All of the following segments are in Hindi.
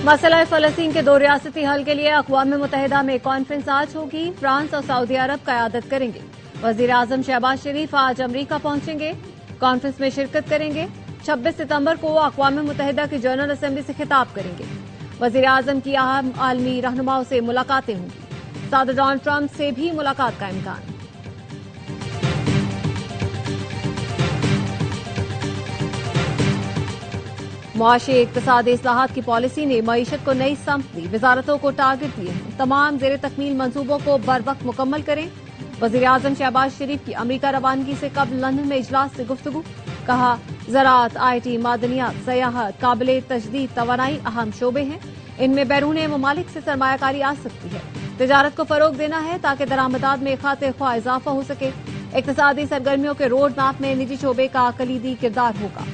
मसला फ़लस्तीन के 2 रियासती हल के लिए अक़वाम मुत्तहिदा में कॉन्फ्रेंस आज होगी। फ्रांस और सऊदी अरब क़यादत करेंगे। वज़ीर आज़म शहबाज शरीफ आज अमरीका पहुंचेंगे, कॉन्फ्रेंस में शिरकत करेंगे। 26 सितंबर को अक़वाम मुत्तहिदा की जनरल असेंबली से खिताब करेंगे। वज़ीर आज़म की अहम आलमी रहनुमाओं से मुलाकातें होंगी। सदर डोनाल्ड ट्रंप से भी मुलाकात का इम्कान। मुआशी इक़्तिसादी इस्लाहात की पॉलिसी ने मईशत को नई समत दी। वजारतों को टारगेट दिए हैं। तमाम ज़ेर तकमील मंसूबों को बर वक्त मुकम्मल करें। वज़ीर आज़म शहबाज शरीफ की अमरीका रवानगी से कबल लंदन में इजलास से गुफ्तगू। कहा, ज़राअत, IT, मादनियात, सयाहत, काबिल तजदीद तवानाई अहम शोबे हैं। इनमें बैरून ममालिक से सरमायाकारी आ सकती है। तिजारत को फरोग देना है ताकि दरामदात में खाते ख्वाह इजाफा हो सके। इक़्तिसादी सरगर्मियों के रोड मैप में निजी शोबे का कलीदी किरदार होगा।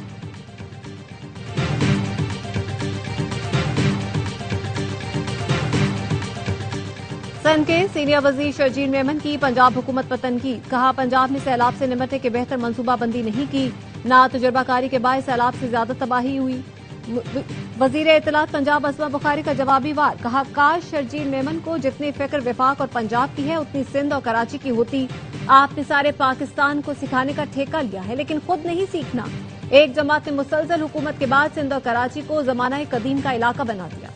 सन के सीनियर वजीर शर्जील मेमन की पंजाब हुकूमत पर तनकीद। कहा, पंजाब ने सैलाब से निपटने के बेहतर मनसूबाबंदी नहीं की, ना तजुर्बाकारी के बायस सैलाब से ज्यादा तबाही हुई। वजीर इत्तलात पंजाब असमा बुखारी का जवाबी वार। कहा, काश शर्जील मेमन को जितनी फिक्र विफाक और पंजाब की है उतनी सिंध और कराची की होती। आपने सारे पाकिस्तान को सिखाने का ठेका लिया है लेकिन खुद नहीं सीखना। एक जमात ने मुसलसल हुकूमत के बाद सिंध और कराची को जमाना कदीम का इलाका बना दिया।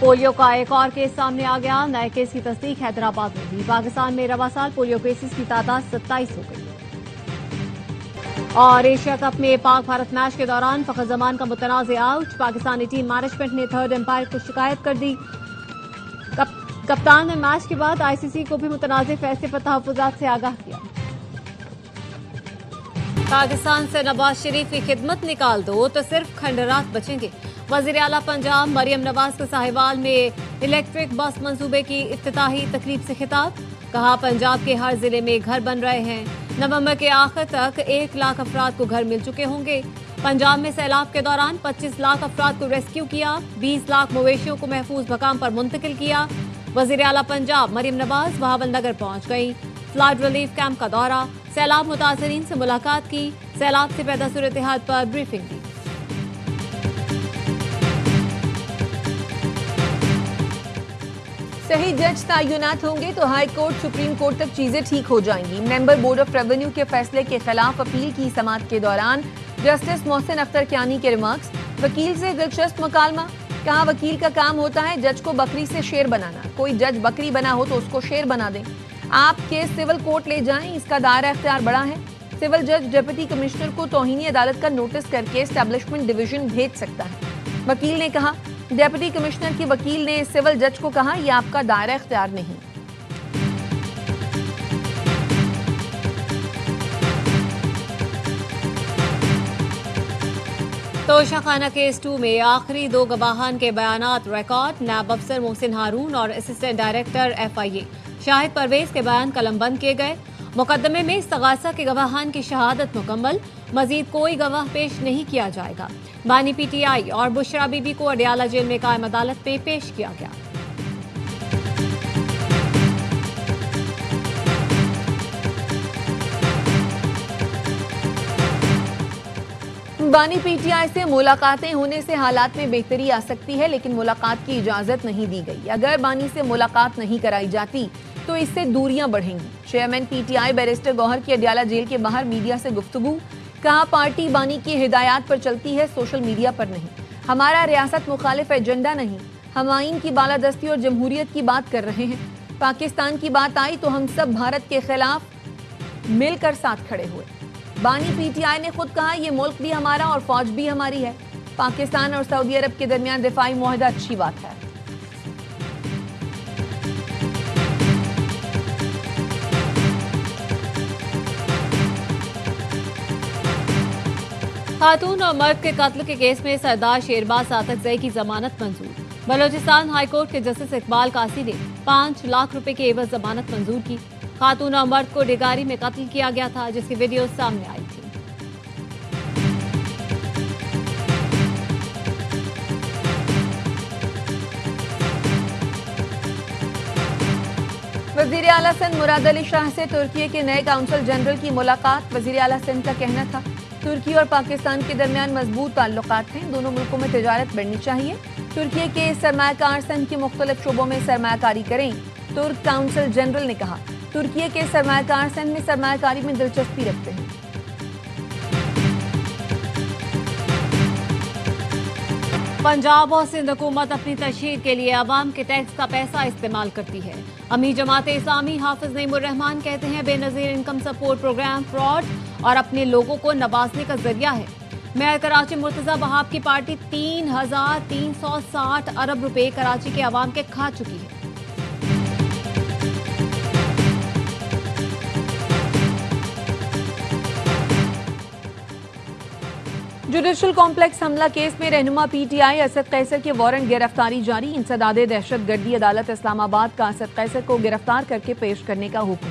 पोलियो का एक और केस सामने आ गया। नए केस की तस्दीक हैदराबाद में हुई। पाकिस्तान में रवा साल पोलियो केसेस की तादाद 27 हो गई। और एशिया कप में पाक भारत मैच के दौरान फखर जमान का मुतनाज़ आउट। पाकिस्तानी टीम मैनेजमेंट ने थर्ड एम्पायर को शिकायत कर दी। कप्तान ने मैच के बाद ICC को भी मुतनाज़ फैसले पर तहफ़्फ़ुज़ात से आगाह किया। पाकिस्तान से नवाज शरीफ की खिदमत निकाल दो तो सिर्फ खंडरात बचेंगे। वज़ीर आला पंजाब मरियम नवाज को साहिवाल में इलेक्ट्रिक बस मंसूबे की इफ्तिताही तकरीब से खिताब। कहा, पंजाब के हर जिले में घर बन रहे हैं। नवंबर के आखिर तक 1 लाख अफराद को घर मिल चुके होंगे। पंजाब में सैलाब के दौरान 25 लाख अफराद को रेस्क्यू किया। 20 लाख मवेशियों को महफूज मकाम पर मुंतकिल किया। वज़ीर आला पंजाब मरियम नवाज बहावलनगर पहुंच गई। फ्लड रिलीफ कैंप का दौरा, सैलाब मुतासरीन से मुलाकात की। सैलाब से पैदा सूरत हाल पर ब्रीफिंग दी। सही जज तैनात होंगे तो हाई कोर्ट सुप्रीम कोर्ट तक चीजें ठीक हो जाएंगी। मेंबर बोर्ड ऑफ रेवेन्यू के फैसले के खिलाफ अपील की समाअत के दौरान जस्टिस मोहसिन अख्तर कियानी के रिमार्क्स। वकील से दिलचस्प मुकालमा। कहा, वकील का काम होता है जज को बकरी से शेर बनाना। कोई जज बकरी बना हो तो उसको शेर बना दें। आप केस सिविल कोर्ट ले जाएं, इसका दायरा इख्तियार बड़ा है। सिविल जज डिप्टी कमिश्नर को तौहीनी अदालत का नोटिस करके एस्टैब्लिशमेंट डिवीजन भेज सकता है। वकील ने कहा, डिप्टी कमिश्नर के वकील ने सिविल जज को कहा, यह आपका दायरा इख्तियार नहीं। तोशाखाना केस 2 में आखिरी 2 गवाहान के बयानात रिकॉर्ड। नायब अफसर मोहसिन हारून और assistant director FIA Shahid Parvez के बयान कलमबंद किए गए। मुकदमे में इस्तगासा के गवाहान की शहादत मुकम्मल। मजीद कोई गवाह पेश नहीं किया जाएगा। बानी PTI और बुशरा बीबी को अडियाला जेल में कायम अदालत में पेश किया गया। बानी PTI से मुलाकातें होने से हालात में बेहतरी आ सकती है, लेकिन मुलाकात की इजाजत नहीं दी गई। अगर बानी से मुलाकात नहीं कराई जाती तो इससे दूरियां बढ़ेंगी। चेयरमैन PTI बैरिस्टर गौहर की अडियाला जेल के बाहर मीडिया से गुफ्तगू। कहा, पार्टी बानी की हिदायत पर चलती है, सोशल मीडिया पर नहीं। हमारा रियासत मुखालिफ एजेंडा नहीं। हम आइन की बालादस्ती और जमहूरियत की बात कर रहे हैं। पाकिस्तान की बात आई तो हम सब भारत के खिलाफ मिलकर साथ खड़े हुए। बानी PTI ने खुद कहा, ये मुल्क भी हमारा और फौज भी हमारी है। पाकिस्तान और सऊदी अरब के दरमियान दिफाई मुआहदा अच्छी बात है। खातून और मर्द के कत्ल के केस में सरदार शेरबाज सातकजई की जमानत मंजूर। बलोचिस्तान हाई कोर्ट के जस्टिस इकबाल कासी ने 5 लाख रुपए की एवज जमानत मंजूर की। खातून और मर्द को डिगारी में कत्ल किया गया था, जिसकी वीडियो सामने आई थी। वजीर आला सिंध मुराद अली शाह से तुर्की के नए काउंसल जनरल की मुलाकात। वजीर आला सिंध का कहना था तुर्की और पाकिस्तान के दरमियान मजबूत ताल्लुकात हैं, दोनों मुल्कों में तिजारत बढ़नी चाहिए। तुर्की के सरमायाकार सिंध के मुख्तलिफ शोबों में सरमायाकारी करें। तुर्क काउंसिल जनरल ने कहा तुर्की के सरमायाकार सिंध में सरमायाकारी में दिलचस्पी रखते हैं। पंजाब और सिंध हुकूमत अपनी तशहीर के लिए अवाम के टैक्स का पैसा इस्तेमाल करती है। अमीर जमात इस्लामी हाफिज नईमुर रहमान कहते हैं Benazir income support programme fraud और अपने लोगों को नवाजने का जरिया है। मेयर कराची मुर्तजा वहाब की पार्टी 3,360 अरब रुपए कराची के अवाम के खा चुकी है। जुडिशल कॉम्प्लेक्स हमला केस में रहनुमा पीटीआई असद कैसर के वारंट गिरफ्तारी जारी। इंसदादे दहशतगर्दी अदालत इस्लामाबाद का असद कैसर को गिरफ्तार करके पेश करने का हुक्म।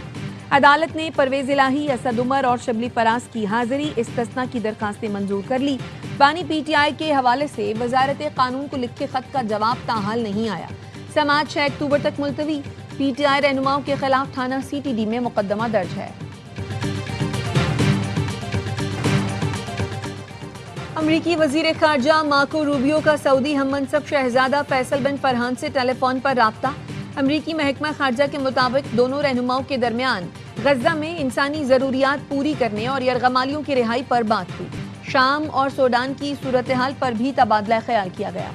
अदालत ने परवेज इलाही, असद उमर और शबली फराज की हाजिरी इस्तिस्ना की दरखास्तें मंजूर कर ली। बानी पीटीआई के हवाले से वजारत कानून को लिखे खत का जवाब ताहाल नहीं आया। समाअत 6 अक्टूबर तक मुलतवी। पीटीआई रहनुमाओं के खिलाफ थाना सीटीडी में मुकदमा दर्ज है। अमरीकी वजीर खारजा मार्को रूबियो का सऊदी हममनसब शहजादा फैसल बिन फरहान से टेलीफोन पर राब्ता। अमरीकी महकमा खारजा के मुताबिक दोनों रहनुमाओं के दरमियान गजा में इंसानी जरूरियात पूरी करने और यरगमालियों की रिहाई पर बात हुई। शाम और सूडान की सूरत हाल पर भी तबादला ख्याल किया गया।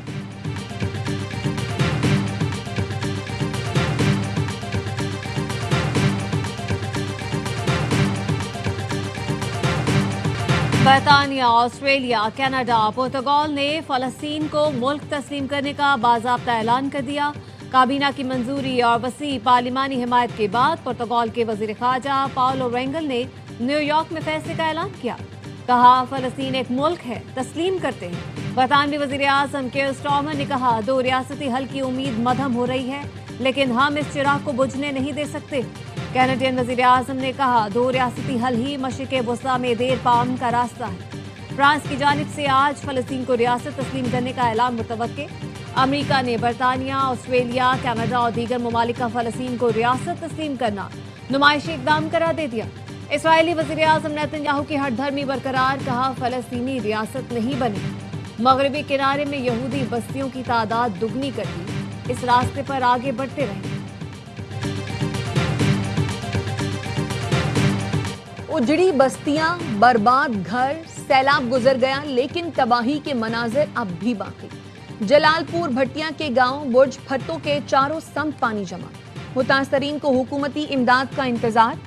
बरतानिया, ऑस्ट्रेलिया, कनाडा, पुर्तगाल ने फलस्तीन को मुल्क तस्लीम करने का बाज़ाब्ता ऐलान कर दिया। काबीना की मंजूरी और वसी पार्लिमानी हिमायत के बाद पुर्तगाल के वजीर खारजा पाउलो रेंगल ने न्यूयॉर्क में फैसले का ऐलान किया। कहा फलस्तीन एक मुल्क है, तस्लीम करते हैं। बरतानवी वजीर आजम केयर स्टार्मर ने कहा 2 रियासती हल की उम्मीद मध्यम हो रही है, लेकिन हम इस चिराग को बुझने नहीं दे सकते। कैनेडियन वजीर आजम ने कहा 2 रियासती हल ही मशरिक़ वस्ता में देर पाम का रास्ता है। फ्रांस की जानिब से आज फलस्तीन को रियासत तस्लीम करने का ऐलान मुतवक्के। अमरीका ने बरतानिया, ऑस्ट्रेलिया, कनाडा और दीगर ममालिक का फलस्तीन को रियासत तस्लीम करना नुमाइशी इक़दाम करार दे दिया। इसराइली वज़ीर आज़म नेतन्याहू की हठधर्मी बरकरार, कहा फलस्तीनी रियासत नहीं बनी। मगरबी किनारे में यहूदी बस्तियों की तादाद दुगनी कर दी। इस रास्ते पर आगे बढ़ते रहें। उजड़ी बस्तियां, बर्बाद घर, सैलाब गुजर गया, लेकिन तबाही के मनाजिर अब भी बाकी। जलालपुर भटिया के गांव बुर्ज फत्तो के चारों समत पानी जमा। मुतासरीन को हुकूमती इमदाद का इंतजार।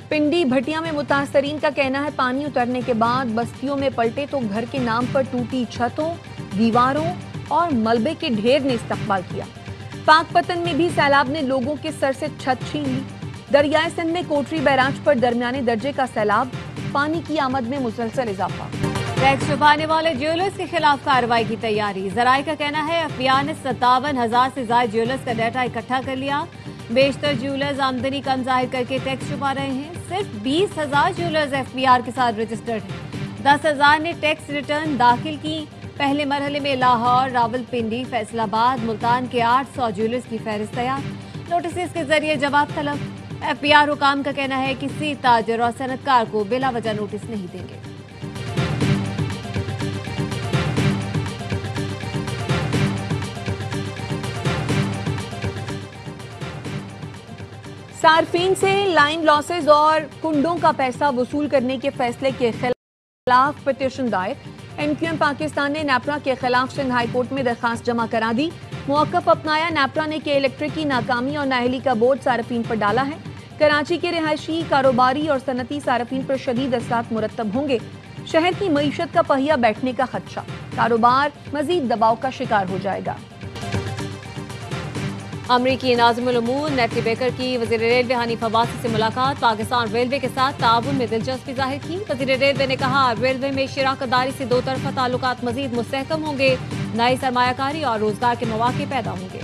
पिंडी भटिया में मुतासरीन का कहना है पानी उतरने के बाद बस्तियों में पलटे तो घर के नाम पर टूटी छतों, दीवारों और मलबे के ढेर ने इस्तकबाल किया। पाकपतन में भी सैलाब ने लोगों के सर से छत छीन ली। दरियाए सिंध में कोटरी बैराज पर दरमियाने दर्जे का सैलाब, पानी की आमद में मुसलसल इजाफा। टैक्स छुपाने वाले ज्वेलर्स के खिलाफ कार्रवाई की तैयारी। जराये का कहना है एफबीआई ने 57,000 से ज्यादा ज्वेलर्स का डाटा इकट्ठा कर लिया। बेशतर ज्वेलर्स आमदनी कम जाहिर करके टैक्स छुपा रहे हैं। सिर्फ 20,000 ज्वेलर्स एफबीआई के साथ रजिस्टर्ड हैं। 10,000 ने टैक्स रिटर्न दाखिल की। पहले मरहले में लाहौर, रावलपिंडी, फैसलाबाद, मुल्तान के 800 ज्वेलर्स की फहरिस्त तैयार। नोटिस के जरिए जवाब तलब। एफबीआई हुकाम का कहना है किसी ताजर और सनतकार को बिला वजह नोटिस नहीं देंगे। सार्फिन से लाइन लॉसेज और कुंडों का पैसा वसूल करने के फैसले के खिलाफ पिटीशन दायर। एमक्यूएम पाकिस्तान ने नेपरा के खिलाफ सिंध हाईकोर्ट में दरखास्त जमा करा दी। मौक़िफ़ अपनाया। नेपरा ने के इलेक्ट्रिक की नाकामी और नाअहली का बोझ सार्फिन पर डाला है। कराची के रिहायशी, कारोबारी और सनती सार्फिन पर शदीद असरात मुरत्तब होंगे। शहर की मईशत का पहिया बैठने का खदशा। कारोबार मजीद दबाव का शिकार हो जाएगा। अमरीकी नाज़िमुल उमूर नेटली बेकर की वज़ीर रेलवे हनीफ अब्बासी से मुलाकात। पाकिस्तान रेलवे के साथ ताउन में दिलचस्पी जाहिर की। वज़ीर रेलवे ने कहा रेलवे में शराकतदारी से 2 तरफ़ा ताल्लुकात मजीद मुस्तहकम होंगे। नई सरमायाकारी और रोजगार के मौके पैदा होंगे।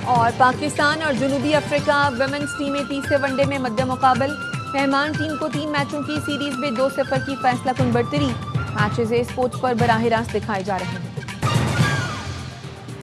और पाकिस्तान और जनूबी अफ्रीका वुमेन्स टीमें तीसरे वनडे में मध्य मुकाबल। मेहमान टीम को 3 मैचों की सीरीज में 2-0 की फैसला कुन बढ़तरी। मैचेस स्पोर्ट्स पर बराह रास्त दिखाए जा रहे हैं।